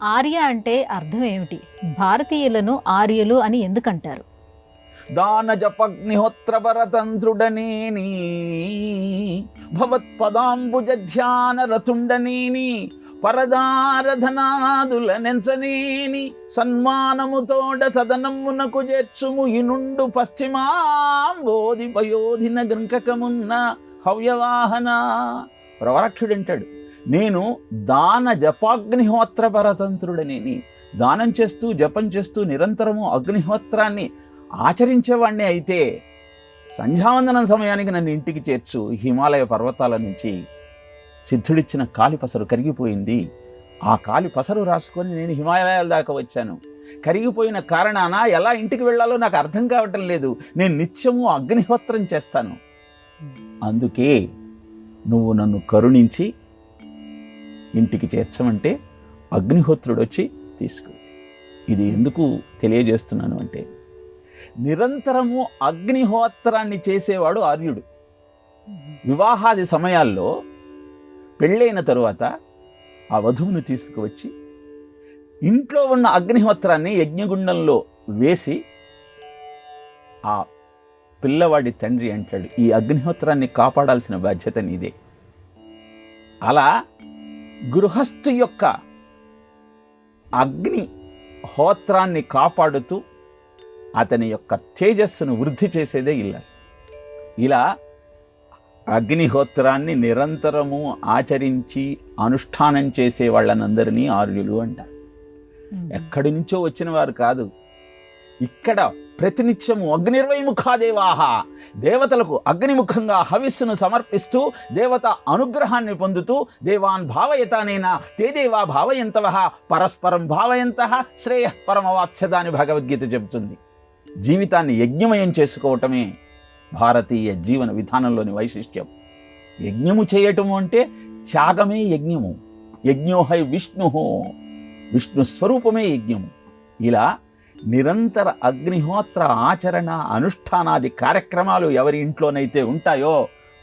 ఆర్య అంటే అర్థం ఏమిటి? భారతీయులను ఆర్యులు అని ఎందుకంటారు? దాన జపగ్నిహోత్ర పరతంత్రుడనేని భవత్పదాంబుజ ధ్యాన రతుండనేని పరదారధనాదుల నెంచనేని సన్మానముతోడ సదనమునకు చేర్చుము ఇనుండు పశ్చిమాంబోధి పయోధిన గృంకకమున్న హవ్యవాహన. ప్రవరక్షుడంటాడు, నేను దాన జపాగ్నిహోత్ర పరతంత్రుడనేని, దానం చేస్తూ జపం చేస్తూ నిరంతరము అగ్నిహోత్రాన్ని ఆచరించేవాణ్ణి అయితే సంధ్యావందనం సమయానికి నన్ను ఇంటికి చేర్చు. హిమాలయ పర్వతాల నుంచి సిద్ధుడిచ్చిన కాలిపసరు కరిగిపోయింది. ఆ కాలిపసరు రాసుకొని నేను హిమాలయాల దాకా వచ్చాను. కరిగిపోయిన కారణాన ఎలా ఇంటికి వెళ్ళాలో నాకు అర్థం కావటం లేదు. నేను నిత్యము అగ్నిహోత్రం చేస్తాను. అందుకే నువ్వు నన్ను కరుణించి ఇంటికి చేర్చమంటే అగ్నిహోత్రుడు వచ్చి తీసుకో. ఇది ఎందుకు తెలియజేస్తున్నాను అంటే, నిరంతరము అగ్నిహోత్రాన్ని చేసేవాడు ఆర్యుడు. వివాహాది సమయాల్లో పెళ్ళైన తరువాత ఆ వధువును తీసుకువచ్చి ఇంట్లో ఉన్న అగ్నిహోత్రాన్ని యజ్ఞగుండంలో వేసి ఆ పిల్లవాడి తండ్రి అంటాడు, ఈ అగ్నిహోత్రాన్ని కాపాడాల్సిన బాధ్యత నీదే. అలా గృహస్థు యొక్క అగ్నిహోత్రాన్ని కాపాడుతూ అతని యొక్క తేజస్సును వృద్ధి చేసేదే ఇల్లాలు. ఇలా అగ్నిహోత్రాన్ని నిరంతరము ఆచరించి అనుష్ఠానం చేసే వాళ్ళనందరినీ ఆర్యులు అంటారు. ఎక్కడి నుంచో వచ్చిన వారు కాదు. ఇక్కడ ప్రతినిత్యము అగ్నిర్వైముఖాదేవాహ, దేవతలకు అగ్నిముఖంగా హవిస్సును సమర్పిస్తూ దేవత అనుగ్రహాన్ని పొందుతూ దేవాన్ భావయతానేనా తే దేవా భావయంతవః పరస్పరం భావయంతః శ్రేయ పరమవాప్స్యత అని భగవద్గీత చెబుతుంది. జీవితాన్ని యజ్ఞమయం చేసుకోవటమే భారతీయ జీవన విధానంలోని వైశిష్ట్యం. యజ్ఞము చేయటము అంటే త్యాగమే యజ్ఞము. యజ్ఞోహై విష్ణు, విష్ణు స్వరూపమే యజ్ఞము. ఇలా నిరంతర అగ్నిహోత్ర ఆచరణ అనుష్ఠానాది కార్యక్రమాలు ఎవరి ఇంట్లోనైతే ఉంటాయో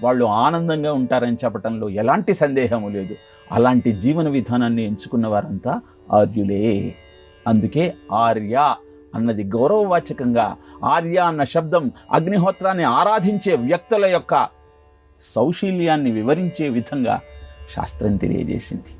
వాళ్ళు ఆనందంగా ఉంటారని చెప్పటంలో ఎలాంటి సందేహము లేదు. అలాంటి జీవన విధానాన్ని ఎంచుకున్న వారంతా ఆర్యులే. అందుకే ఆర్య అన్నది గౌరవవాచకంగా, ఆర్య అన్న శబ్దం అగ్నిహోత్రాన్ని ఆరాధించే వ్యక్తుల యొక్క సౌశీల్యాన్ని వివరించే విధంగా శాస్త్రం తెలియజేసింది.